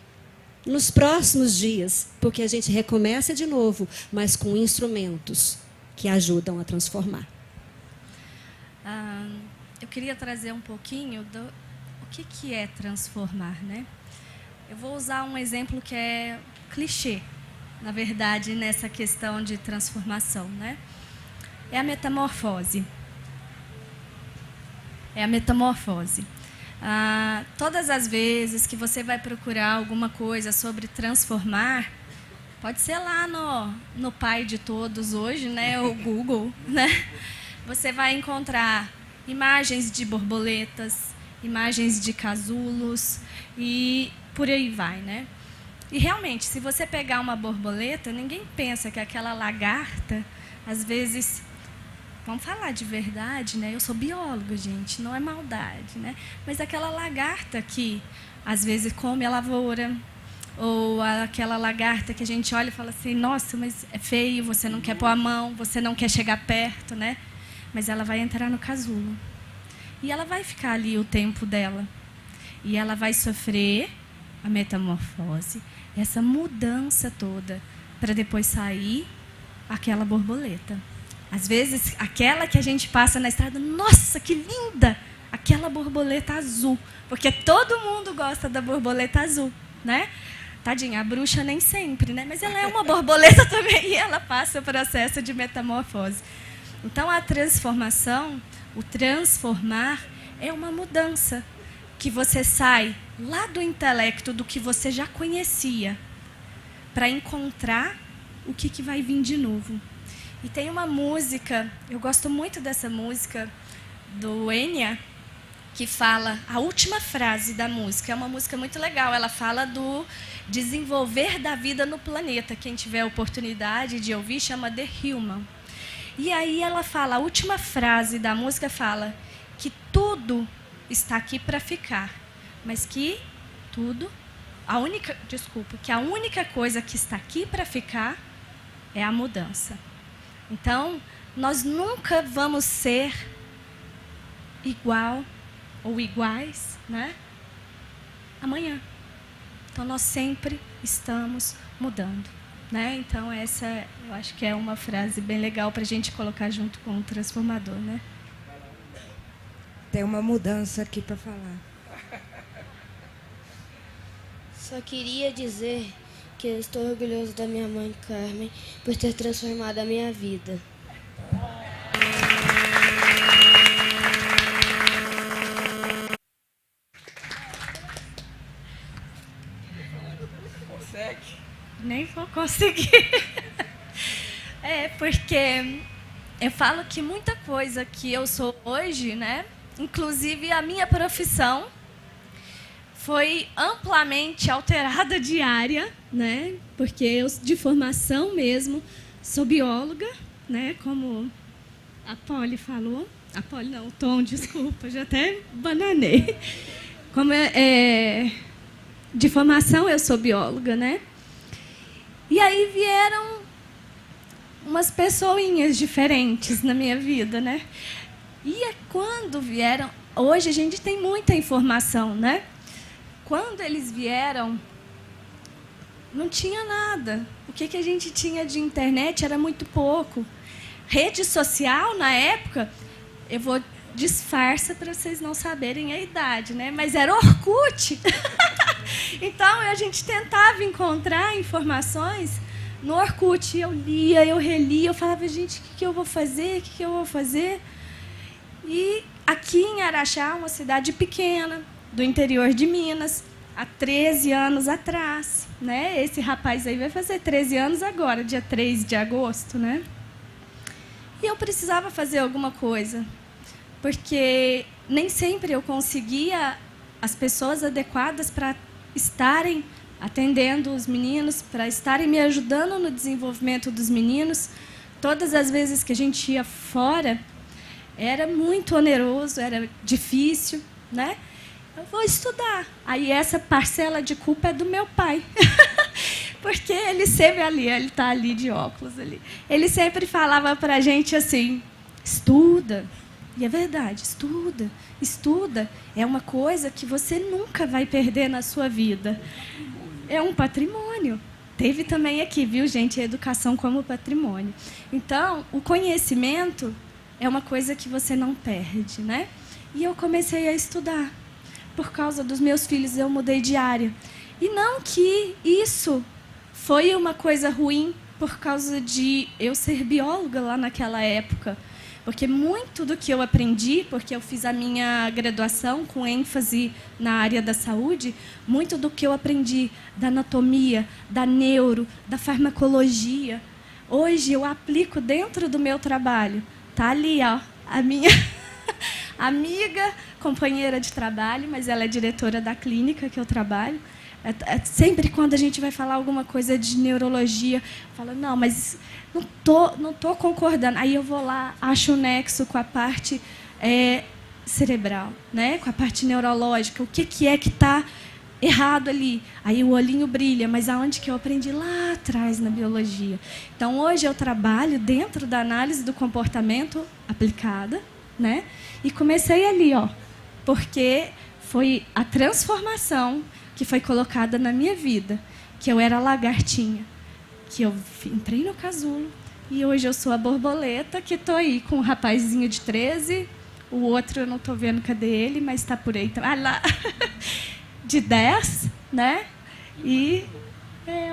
Nos próximos dias, porque a gente recomeça de novo, mas com instrumentos que ajudam a transformar. Eu queria trazer um pouquinho do o que é transformar, né? Eu vou usar um exemplo que é clichê, na verdade, nessa questão de transformação, né? É a metamorfose. É a metamorfose. Todas as vezes que você vai procurar alguma coisa sobre transformar, pode ser lá no pai de todos hoje, né, o Google, né? Você vai encontrar imagens de borboletas, imagens de casulos e por aí vai, né? E realmente, se você pegar uma borboleta, ninguém pensa que aquela lagarta, às vezes, vamos falar de verdade, né? Eu sou bióloga, gente, não é maldade, né? Mas aquela lagarta que, às vezes, come a lavoura, ou aquela lagarta que a gente olha e fala assim, nossa, mas é feio, você não quer pôr a mão, você não quer chegar perto, né? Mas ela vai entrar no casulo. E ela vai ficar ali o tempo dela. E ela vai sofrer a metamorfose, essa mudança toda, para depois sair aquela borboleta. Às vezes, aquela que a gente passa na estrada, nossa, que linda! Aquela borboleta azul. Porque todo mundo gosta da borboleta azul, né? Tadinha, a bruxa nem sempre, né? Mas ela é uma borboleta também e ela passa o processo de metamorfose. Então, a transformação, o transformar, é uma mudança. Que você sai lá do intelecto, do que você já conhecia, para encontrar o que vai vir de novo. E tem uma música, eu gosto muito dessa música, do Enya, que fala, a última frase da música, é uma música muito legal, ela fala do desenvolver da vida no planeta. Quem tiver a oportunidade de ouvir, chama The Human. E aí ela fala, a última frase da música fala que tudo está aqui para ficar, mas que a única coisa que está aqui para ficar é a mudança. Então, nós nunca vamos ser igual ou iguais, né? Amanhã. Então, nós sempre estamos mudando, né? Então, essa eu acho que é uma frase bem legal para a gente colocar junto com o transformador, né? Tem uma mudança aqui para falar. Só queria dizer que eu estou orgulhoso da minha mãe, Carmen, por ter transformado a minha vida. Consegue? Nem vou conseguir. Porque eu falo que muita coisa que eu sou hoje, né? Inclusive a minha profissão foi amplamente alterada de área, né? Porque eu, de formação mesmo, sou bióloga, né? Como a Polly falou. A Polly não, o Tom, desculpa, já até bananei. De formação eu sou bióloga, né? E aí vieram umas pessoinhas diferentes na minha vida, né? E quando vieram... Hoje a gente tem muita informação, né? Quando eles vieram, não tinha nada. O que a gente tinha de internet era muito pouco. Rede social, na época, eu vou disfarça para vocês não saberem a idade, né? Mas era Orkut. Então, a gente tentava encontrar informações no Orkut. Eu lia, eu relia, eu falava, gente, o que eu vou fazer? O que eu vou fazer? E aqui em Araxá, uma cidade pequena, do interior de Minas, há 13 anos atrás, né? Esse rapaz aí vai fazer 13 anos agora, dia 3 de agosto, né? E eu precisava fazer alguma coisa, porque nem sempre eu conseguia as pessoas adequadas para estarem atendendo os meninos, para estarem me ajudando no desenvolvimento dos meninos. Todas as vezes que a gente ia fora, era muito oneroso, era difícil, né? Eu vou estudar. Aí essa parcela de culpa é do meu pai. Porque ele sempre ali, ele está ali de óculos ali. Ele sempre falava para a gente assim, estuda. E é verdade, estuda, estuda. É uma coisa que você nunca vai perder na sua vida. É um patrimônio. Teve também aqui, viu, gente, a educação como patrimônio. Então, o conhecimento é uma coisa que você não perde, né? E eu comecei a estudar. Por causa dos meus filhos, eu mudei de área. E não que isso foi uma coisa ruim por causa de eu ser bióloga lá naquela época. Porque muito do que eu aprendi, porque eu fiz a minha graduação com ênfase na área da saúde, muito do que eu aprendi da anatomia, da neuro, da farmacologia, hoje eu aplico dentro do meu trabalho. Tá ali, ó, a minha amiga, companheira de trabalho, mas ela é diretora da clínica que eu trabalho. Sempre quando a gente vai falar alguma coisa de neurologia, fala, não, mas não tô concordando. Aí eu vou lá, acho o nexo com a parte cerebral, né? Com a parte neurológica. O que é que está errado ali? Aí o olhinho brilha, mas aonde que eu aprendi? Lá atrás, na biologia. Então, hoje eu trabalho dentro da análise do comportamento aplicada, né? E comecei ali, ó, porque foi a transformação que foi colocada na minha vida, que eu era lagartinha, que eu entrei no casulo e hoje eu sou a borboleta, que estou aí com um rapazinho de 13, o outro eu não estou vendo cadê ele, mas está por aí, lá, de 10, né? E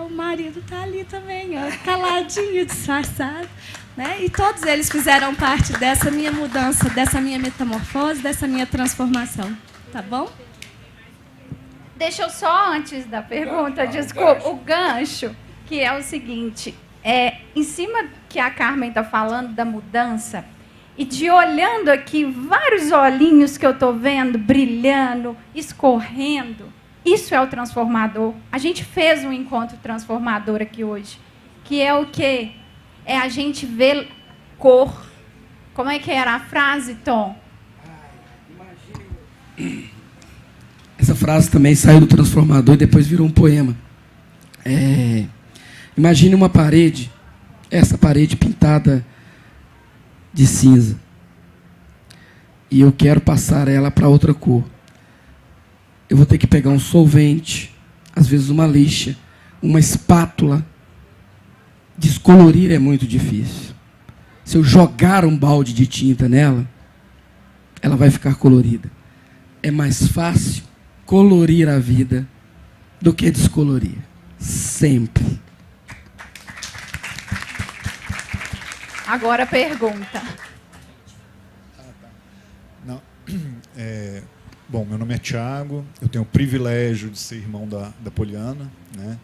o marido está ali também, ó, caladinho, disfarçado. Né? E todos eles fizeram parte dessa minha mudança, dessa minha metamorfose, dessa minha transformação. Tá bom? Deixa eu só, antes da pergunta, desculpa, o gancho, que é o seguinte, em cima que a Carmen está falando da mudança, e de olhando aqui, vários olhinhos que eu estou vendo, brilhando, escorrendo, isso é o transformador. A gente fez um encontro transformador aqui hoje, que é o quê? É a gente ver cor. Como é que era a frase, Tom? Essa frase frase também saiu do Transformador e depois virou um poema. Imagine uma parede, essa parede pintada de cinza. E eu quero passar ela para outra cor. Eu vou ter que pegar um solvente, às vezes uma lixa, uma espátula. Descolorir é muito difícil. Se eu jogar um balde de tinta nela, ela vai ficar colorida. É mais fácil colorir a vida do que descolorir. Sempre. Agora pergunta. Não. Bom, meu nome é Thiago, eu tenho o privilégio de ser irmão da Poliana, né?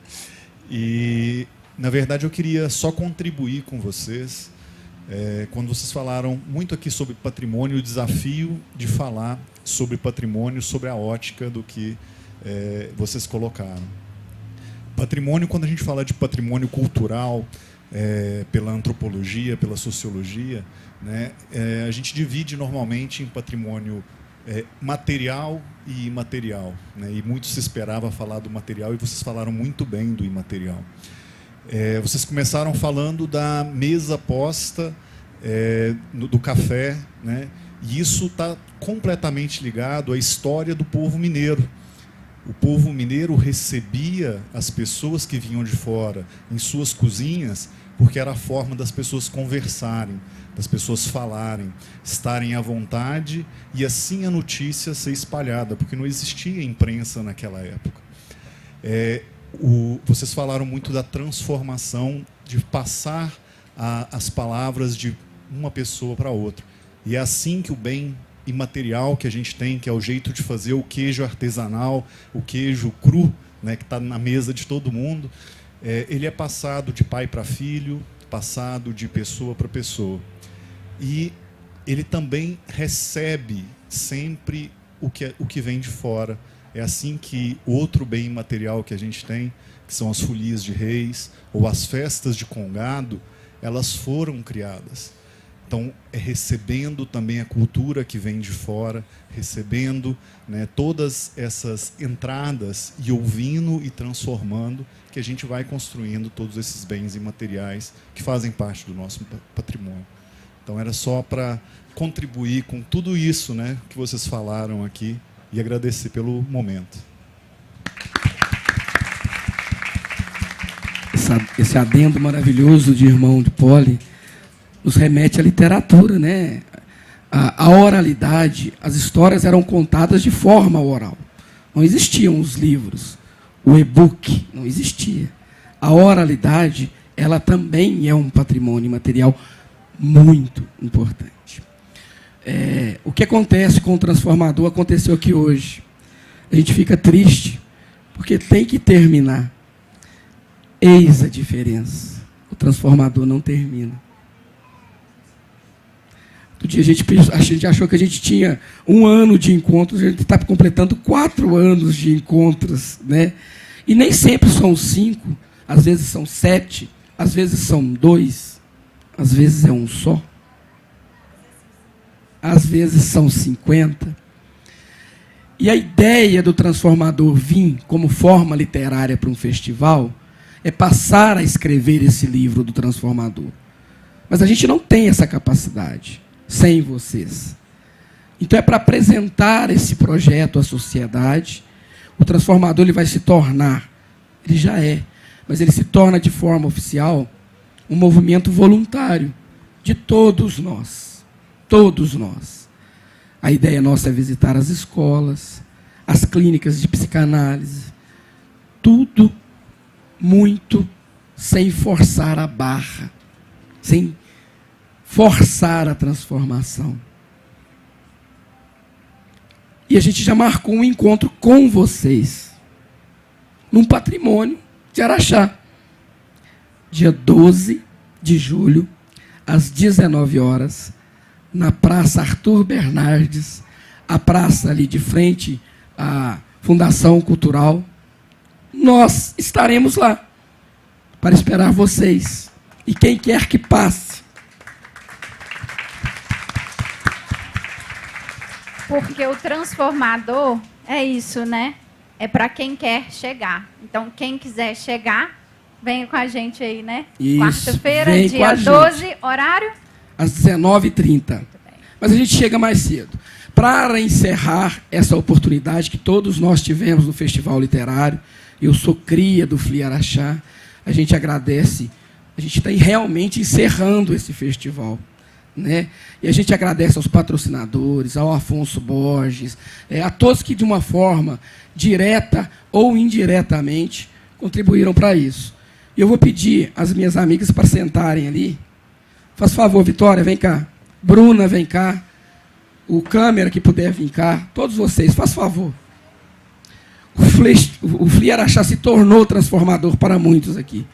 E, na verdade, eu queria só contribuir com vocês, quando vocês falaram muito aqui sobre patrimônio, o desafio de falar sobre patrimônio, sobre a ótica do que vocês colocaram. Patrimônio, quando a gente fala de patrimônio cultural, pela antropologia, pela sociologia, né, a gente divide normalmente em patrimônio material e imaterial, né, e muito se esperava falar do material e vocês falaram muito bem do imaterial. Vocês começaram falando da mesa posta, do café, né, e isso está completamente ligado à história do povo mineiro. O povo mineiro recebia as pessoas que vinham de fora em suas cozinhas porque era a forma das pessoas conversarem, das pessoas falarem, estarem à vontade e assim a notícia ser espalhada, porque não existia imprensa naquela época. Vocês falaram muito da transformação, de passar as palavras de uma pessoa para outra. E é assim que o bem imaterial que a gente tem, que é o jeito de fazer o queijo artesanal, o queijo cru, né, que está na mesa de todo mundo, ele é passado de pai para filho, passado de pessoa para pessoa. E ele também recebe sempre o que vem de fora. É assim que outro bem imaterial que a gente tem, que são as folias de reis, ou as festas de congado, elas foram criadas. Então, é recebendo também a cultura que vem de fora, recebendo, né, todas essas entradas e ouvindo e transformando, que a gente vai construindo todos esses bens imateriais que fazem parte do nosso patrimônio. Então, era só para contribuir com tudo isso, né, que vocês falaram aqui e agradecer pelo momento. Esse adendo maravilhoso de irmão de Poli nos remete à literatura, né? A oralidade, as histórias eram contadas de forma oral. Não existiam os livros, o e-book não existia. A oralidade, ela também é um patrimônio material muito importante. O que acontece com o Transformador aconteceu aqui hoje. A gente fica triste, porque tem que terminar. Eis a diferença. O Transformador não termina. Outro dia a gente achou que a gente tinha 1 ano de encontros, a gente está completando 4 anos de encontros, né? E nem sempre são 5, às vezes são 7, às vezes são 2, às vezes é um só, às vezes são 50. E a ideia do Transformador vir como forma literária para um festival é passar a escrever esse livro do Transformador. Mas a gente não tem essa capacidade sem vocês. Então é para apresentar esse projeto à sociedade. O Transformador ele vai se tornar, ele já é, mas ele se torna de forma oficial um movimento voluntário de todos nós. Todos nós. A ideia nossa é visitar as escolas, as clínicas de psicanálise, tudo muito sem forçar a barra, sem forçar a transformação. E a gente já marcou um encontro com vocês, num patrimônio de Araxá, dia 12 de julho, às 19 horas, na Praça Arthur Bernardes, a praça ali de frente à Fundação Cultural. Nós estaremos lá para esperar vocês e quem quer que passe. Porque o Transformador é isso, né? é para quem quer chegar. Então, quem quiser chegar, venha com a gente aí, né? Quarta-feira, dia 12, horário? Às 19h30. Mas a gente chega mais cedo. Para encerrar essa oportunidade que todos nós tivemos no Festival Literário, eu sou cria do FLI Araxá, a gente agradece, a gente está realmente encerrando esse festival, né? E a gente agradece aos patrocinadores, ao Afonso Borges, a todos que, de uma forma direta ou indiretamente, contribuíram para isso. E eu vou pedir às minhas amigas para sentarem ali. Faz favor, Vitória, vem cá. Bruna, vem cá. O câmera que puder vir cá. Todos vocês, faz favor. O FLI Araxá se tornou transformador para muitos aqui.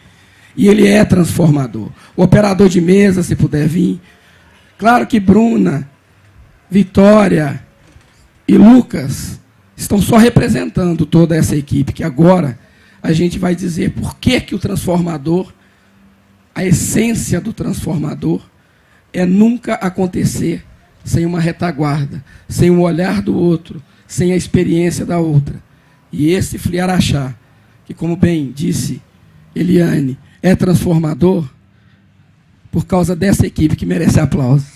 E ele é transformador. O operador de mesa, se puder vir. Claro que Bruna, Vitória e Lucas estão só representando toda essa equipe, que agora a gente vai dizer por que o transformador, a essência do transformador, é nunca acontecer sem uma retaguarda, sem o olhar do outro, sem a experiência da outra. E esse FLI Araxá, que, como bem disse Eliane, é transformador por causa dessa equipe que merece aplausos.